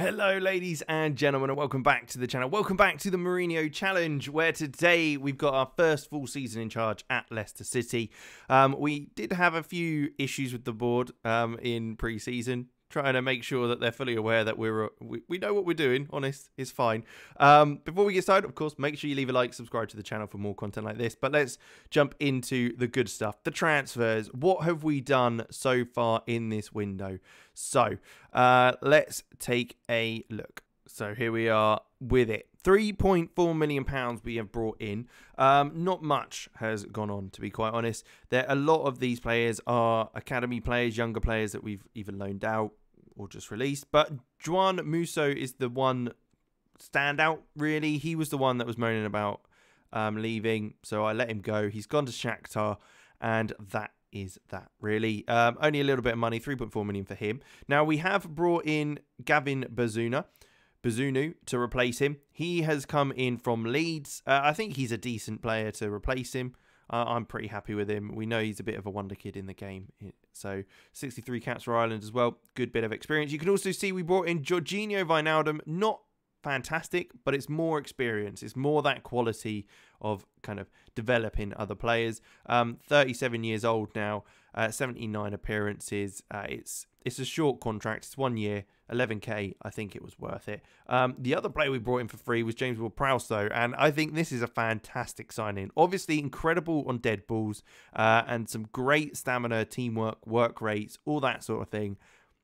Hello ladies and gentlemen, and welcome back to the channel. Welcome back to the Mourinho Challenge, where today we've got our first full season in charge at Leicester City. We did have a few issues with the board in pre-season, trying to make sure that they're fully aware that we know what we're doing. Honest, it's fine. Before we get started, of course, make sure you leave a like, subscribe to the channel for more content like this. But let's jump into the good stuff, the transfers. What have we done so far in this window? So let's take a look. So here we are with it. £3.4 million we have brought in. Not much has gone on, to be quite honest. A lot of these players are academy players, younger players that we've either loaned out or just released. But Jose Mourinhos is the one standout, really. He was the one that was moaning about leaving, so I let him go. He's gone to Shakhtar, and that is that, really. Only a little bit of money, 3.4 million for him. Now, we have brought in Gavin Bazunu to replace him. He has come in from Leeds. I think he's a decent player to replace him. I'm pretty happy with him. We know he's a bit of a wonder kid in the game. So 63 caps for Ireland as well. Good bit of experience. You can also see we brought in Georginio Wijnaldum. Not fantastic, but it's more experience. It's more that quality of kind of developing other players. 37 years old now, 79 appearances. It's a short contract. It's 1 year, 11k. I think it was worth it. The other player we brought in for free was James Ward-Prowse, though, and I think this is a fantastic signing. Obviously, incredible on dead balls and some great stamina, teamwork, work rates, all that sort of thing.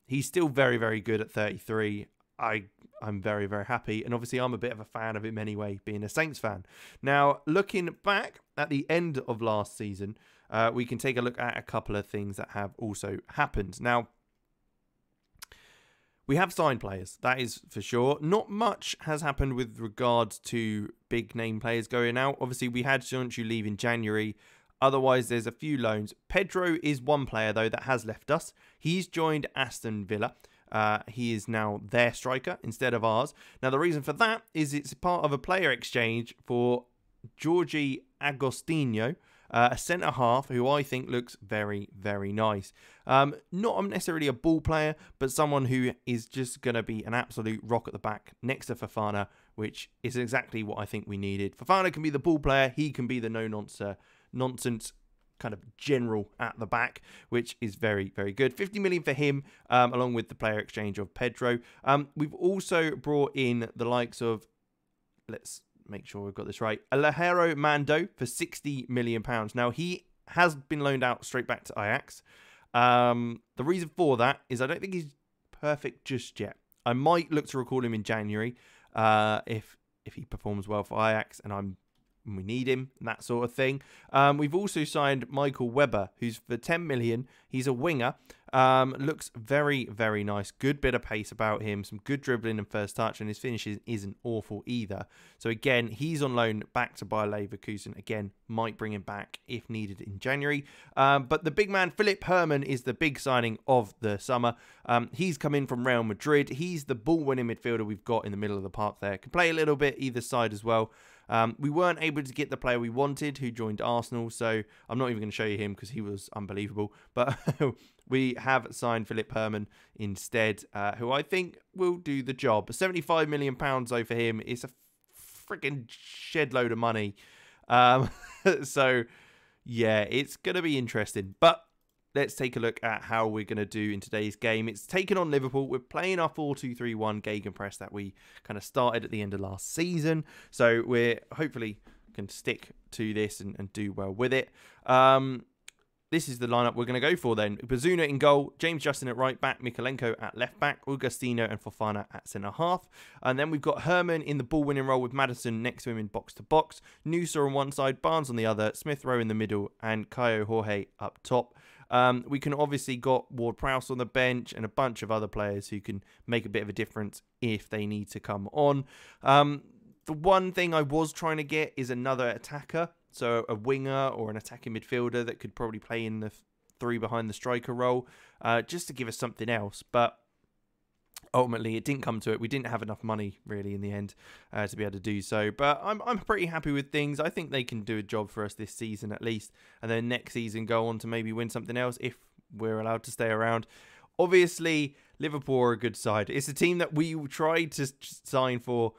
He's still very, very good at 33. I'm very, very happy. And obviously, I'm a bit of a fan of him anyway, being a Saints fan. Now, looking back at the end of last season, we can take a look at a couple of things that have also happened. Now, we have signed players, that is for sure. Not much has happened with regards to big name players going out. Obviously, we had Sonchu leave in January. Otherwise, there's a few loans. Pedro is one player, though, that has left us. He's joined Aston Villa. He is now their striker instead of ours. Now, the reason for that is it's part of a player exchange for Georgie Agostinho, a centre-half who I think looks very, very nice. Not necessarily a ball player, but someone who is just going to be an absolute rock at the back next to Fofana, which is exactly what I think we needed. Fofana can be the ball player. He can be the no-nonsense kind of general at the back, which is very, very good. 50 million for him, along with the player exchange of Pedro. We've also brought in the likes of, let's make sure we've got this right, Alejandro Mando for £60 million. Now, he has been loaned out straight back to Ajax. The reason for that is I don't think he's perfect just yet. I might look to recall him in January if he performs well for Ajax and we need him, that sort of thing. We've also signed Michael Webber, who's for 10 million. He's a winger. Looks very, very nice. Good bit of pace about him. Some good dribbling and first touch, and his finishes isn't awful either. So again, he's on loan back to Bayer Leverkusen. Again, might bring him back if needed in January. But the big man, Philip Herman, is the big signing of the summer. He's come in from Real Madrid. He's the ball-winning midfielder we've got in the middle of the park there. Can play a little bit either side as well. We weren't able to get the player we wanted who joined Arsenal, so I'm not even going to show you him because he was unbelievable. But we have signed Philip Herman instead, who I think will do the job. £75 million though for him is a freaking shed load of money. So, yeah, it's going to be interesting. But let's take a look at how we're going to do in today's game. It's taken on Liverpool. We're playing our 4-2-3-1 gegenpress that we kind of started at the end of last season. So we're hopefully can stick to this and do well with it. This is the lineup we're going to go for then. Bazunu in goal, James Justin at right back, Mikalenko at left back, Augustino and Fofana at centre half. And then we've got Herman in the ball winning role with Maddison next to him in box to box, Noosa on one side, Barnes on the other, Smith Rowe in the middle, and Caio Jorge up top. We can obviously got Ward-Prowse on the bench and a bunch of other players who can make a bit of a difference if they need to come on. The one thing I was trying to get is another attacker. So a winger or an attacking midfielder that could probably play in the three behind the striker role, just to give us something else. But ultimately, it didn't come to it. We didn't have enough money, really, in the end, to be able to do so. But I'm pretty happy with things. I think they can do a job for us this season, at least. And then next season, go on to maybe win something else if we're allowed to stay around. Obviously, Liverpool are a good side. It's a team that we tried to sign for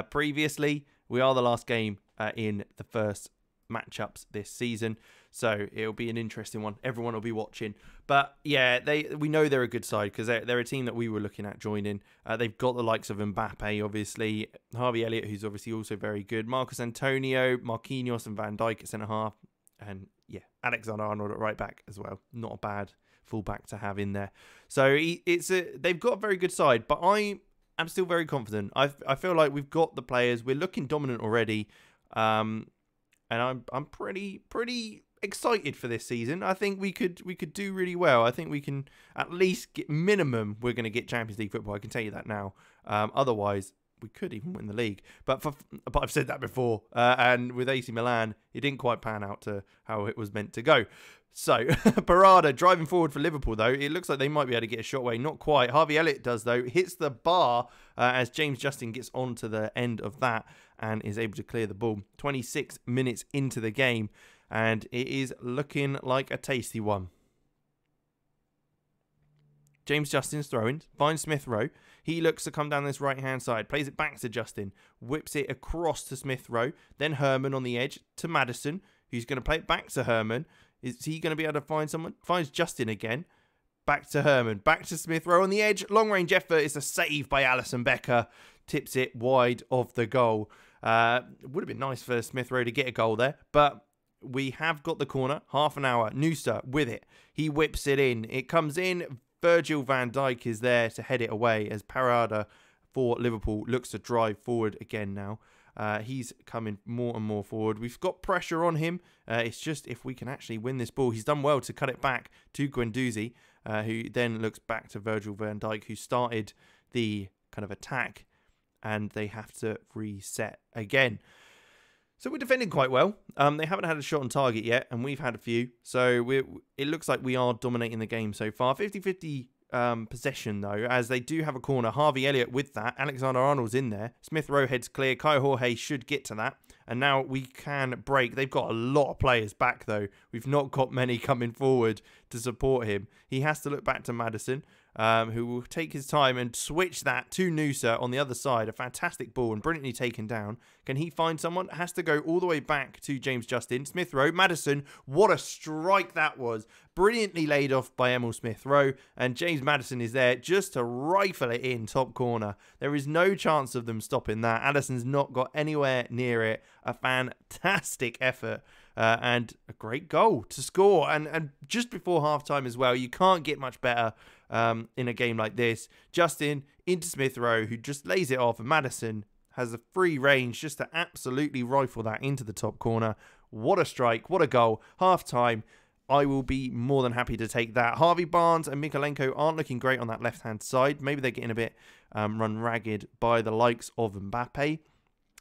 previously. We are the last game in the first matchups this season, so it'll be an interesting one. Everyone will be watching, but yeah, we know they're a good side because they're a team that we were looking at joining. They've got the likes of Mbappe, obviously, Harvey Elliott, who's obviously also very good, Marcus Antonio, Marquinhos, and Van Dijk at centre half, and yeah, Alexander-Arnold at right back as well. Not a bad fullback to have in there. So they've got a very good side, but I'm still very confident. I feel like we've got the players. We're looking dominant already. And I'm pretty excited for this season. I think we could do really well. I think we can at least get minimum. We're going to get Champions League football. I can tell you that now. Otherwise, we could even win the league. But I've said that before. And with AC Milan, it didn't quite pan out to how it was meant to go. So, Parada driving forward for Liverpool, though. It looks like they might be able to get a shot away. Not quite. Harvey Elliott does, though. Hits the bar as James Justin gets on to the end of that and is able to clear the ball. 26 minutes into the game, and it is looking like a tasty one. James Justin's throwing, finds Smith Rowe. He looks to come down this right-hand side, plays it back to Justin, whips it across to Smith Rowe, then Herman on the edge to Maddison, who's going to play it back to Herman. Is he going to be able to find someone? Finds Justin again. Back to Herman. Back to Smith Rowe on the edge. Long range effort. It's a save by Alisson Becker. Tips it wide of the goal. Would have been nice for Smith Rowe to get a goal there. But we have got the corner. Half an hour. Noosa with it. He whips it in. It comes in. Virgil van Dijk is there to head it away as Parada for Liverpool looks to drive forward again now. He's coming more and more forward. We've got pressure on him. It's just if we can actually win this ball. He's done well to cut it back to Guendouzi, who then looks back to Virgil van Dijk, who started the kind of attack, and they have to reset again. So we're defending quite well. They haven't had a shot on target yet, and we've had a few. So it looks like we are dominating the game so far. 50-50 possession, though, as they do have a corner. Harvey Elliott with that. Alexander-Arnold's in there. Smith Rowe heads clear. Kai Jorge should get to that. And now we can break. They've got a lot of players back, though. We've not got many coming forward to support him. He has to look back to Maddison, who will take his time and switch that to Noosa on the other side. A fantastic ball and brilliantly taken down. Can he find someone? Has to go all the way back to James Justin. Smith Rowe, Maddison. What a strike that was. Brilliantly laid off by Emil Smith Rowe. And James Maddison is there just to rifle it in top corner. There is no chance of them stopping that. Alisson's not got anywhere near it. A fantastic effort. And a great goal to score. And just before halftime as well. You can't get much better in a game like this. Justin into Smith Rowe, who just lays it off. And Maddison has a free range just to absolutely rifle that into the top corner. What a strike. What a goal. Halftime. I will be more than happy to take that. Harvey Barnes and Mykolenko aren't looking great on that left-hand side. Maybe they're getting a bit run ragged by the likes of Mbappe.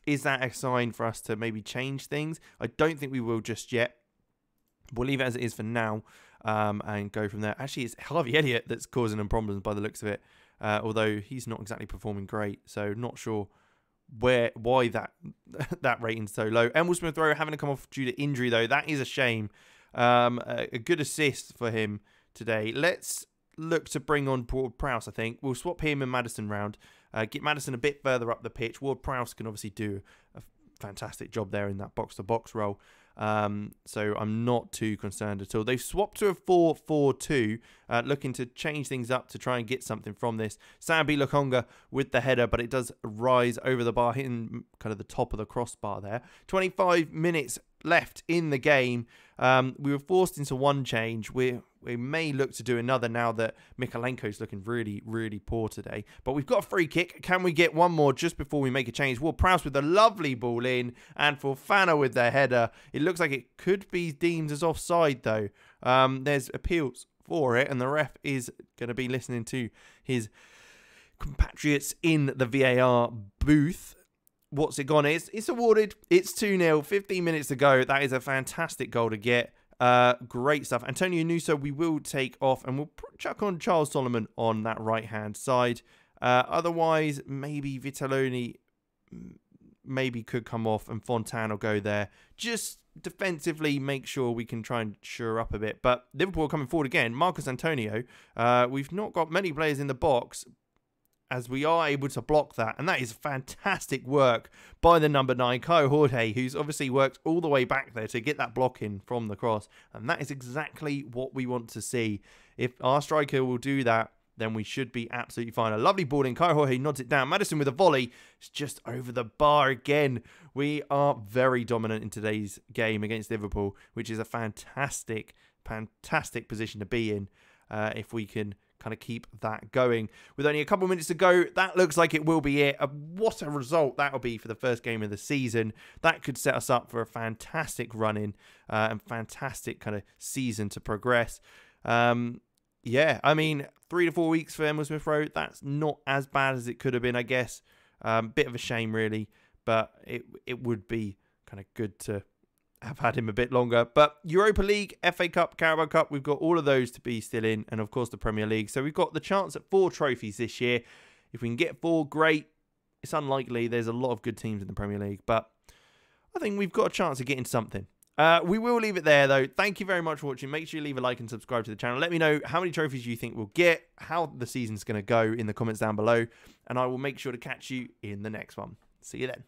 Is that a sign for us to maybe change things? I don't think we will just yet. We'll leave it as it is for now and go from there. Actually, it's Harvey Elliott that's causing them problems by the looks of it, although he's not exactly performing great, so not sure why that rating's so low. Emil Smith Rowe having to come off due to injury, though. That is a shame. A good assist for him today. Let's look to bring on Ward-Prowse, I think. We'll swap him and Maddison round. Get Maddison a bit further up the pitch. Ward-Prowse can obviously do a fantastic job there in that box-to-box role. So I'm not too concerned at all. They've swapped to a 4-4-2, looking to change things up to try and get something from this. Sambi Lokonga with the header, but it does rise over the bar, hitting kind of the top of the crossbar there. 25 minutes left in the game. We were forced into one change. We may look to do another now that Mykolenko's looking really, really poor today. But we've got a free kick. Can we get one more just before we make a change? Ward-Prowse with a lovely ball in, and Fofana with their header. It looks like it could be deemed as offside, though. There's appeals for it, and the ref is going to be listening to his compatriots in the VAR booth. What's it gone? It's awarded. It's 2-0. 15 minutes to go. That is a fantastic goal to get. Great stuff. Antonio Noosa we will take off, and we'll chuck on Charles Solomon on that right-hand side. Otherwise, maybe Vitelloni maybe could come off and Fontaine will go there. Just defensively make sure we can try and shore up a bit. But Liverpool coming forward again. Marcos Antonio. We've not got many players in the box, as we are able to block that. And that is fantastic work by the number 9, Kai Jorge, who's obviously worked all the way back there to get that block in from the cross. And that is exactly what we want to see. If our striker will do that, then we should be absolutely fine. A lovely ball in. Kai Jorge nods it down. Madison with a volley. It's just over the bar again. We are very dominant in today's game against Liverpool, which is a fantastic, fantastic position to be in if we can kind of keep that going. With only a couple of minutes to go, that looks like it will be it. What a result that will be for the first game of the season. That could set us up for a fantastic run-in and fantastic kind of season to progress. Yeah, I mean, 3 to 4 weeks for Emil Smith Rowe, that's not as bad as it could have been, I guess. Bit of a shame, really, but it would be kind of good to have had him a bit longer. But Europa League, FA Cup, Carabao Cup, we've got all of those to be still in, and of course the Premier League. So we've got the chance at 4 trophies this year. If we can get 4, great. It's unlikely. There's a lot of good teams in the Premier League, but I think we've got a chance of getting something. We will leave it there, though. Thank you very much for watching. Make sure you leave a like and subscribe to the channel. Let me know how many trophies you think we'll get, how the season's going to go in the comments down below, and I will make sure to catch you in the next one. See you then.